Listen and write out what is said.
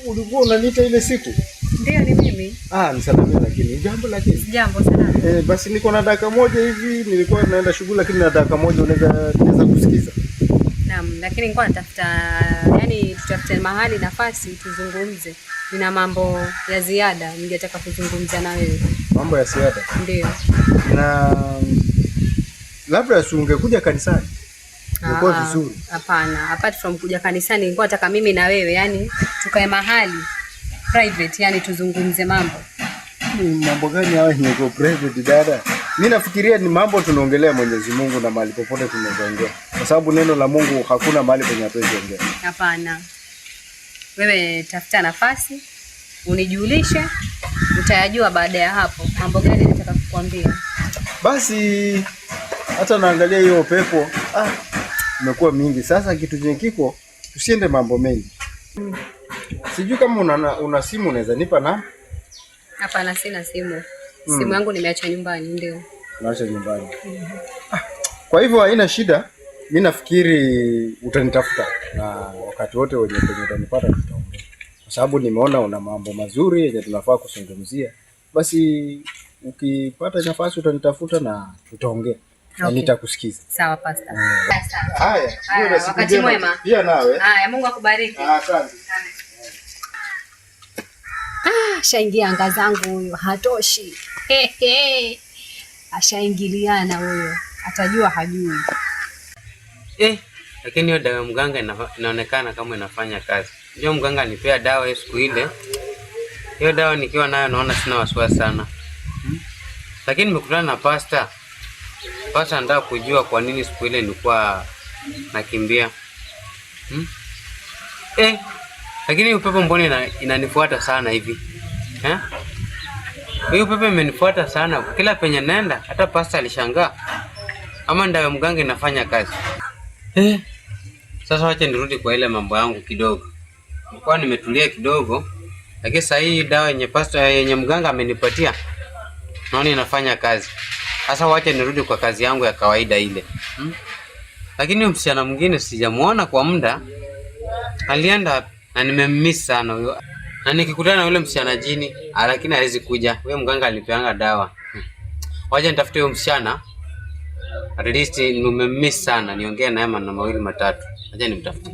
Ulikuwa unaniita ile siku? Ndio, ni mimi. Nisalamia lakini. Jambo lakini. Jambo sana. Basi niko na dakika moja hivi, nilikuwa naenda shughuli lakini na dakika moja unaweza kusikiza. Naam, lakini nilikuwa natafuta, yani tutafute mahali nafasi tuzungumze. Nina mambo ya ziada ningetaka kuzungumza na wewe. Mambo ya ziada? Ndio. Na labda ungekuja kanisani. Ilikuwa vizuri. Hapana, apart from kuja kanisani, nilikuwa nataka mimi na wewe, yani tukae mahali private, yani tuzungumze mambo. Mambo gani hayo ni kwa private dada? Mimi nafikiria ni mambo tunaongelea Mwenyezi Mungu na mahali popote tunaweza ongea. Kwa sababu neno la Mungu hakuna mahali penye hatuwezi ongea. Hapana. Wewe tafuta nafasi, unijulishe, utayajua baada ya hapo mambo gani nataka kukuambia. Basi hata naangalia hiyo pepo imekuwa mingi. Sasa kitu chenye kiko tusiende mambo mengi. Sijui kama una simu unaweza nipa na? Hapana, sina simu. Simu yangu nimeacha nyumbani. Ndio. Naacha nyumbani. Kwa hivyo haina shida. Mimi nafikiri utanitafuta na wakati wote wenye utanipata tutaongea. Kwa sababu nimeona una mambo mazuri yenye tunafaa kuzungumzia. Basi ukipata nafasi utanitafuta na tutaongea. Na nitakusikiza. Sawa pastor. Haya, wakati mwema. Pia nawe. Haya, Mungu akubariki. Asante. Shaingia anga zangu huyo, hatoshi. Ashaingiliana huyo, atajua hajui. Lakini hiyo dawa mganga inaonekana kama inafanya kazi. Ndio mganga alipea dawa siku ile. Hiyo dawa nikiwa nayo naona sina wasiwasi sana. Lakini nimekutana na pastor. Pastor anataka kujua kwa nini siku ile nilikuwa nakimbia. Lakini upepo mbona inanifuata sana hivi? Hiyo upepo imenifuata sana. Kila penye nenda, hata pastor alishangaa. Ama dawa mganga inafanya kazi. Sasa wacha nirudi kwa ile mambo yangu kidogo. Nilikuwa nimetulia kidogo, lakini sasa hii dawa yenye pastor yenye mganga amenipatia naona inafanya kazi. Sasa wacha nirudi kwa kazi yangu ya kawaida ile. Lakini msichana mwingine sijamuona kwa muda. Alienda na nimemiss sana huyo. Na nikikutana na yule msichana jini, lakini hawezi kuja. Huyo mganga alipeanga dawa. Wacha nitafute huyo msichana. At least nimemiss sana, niongee naye maneno mawili matatu. Acha nimtafute.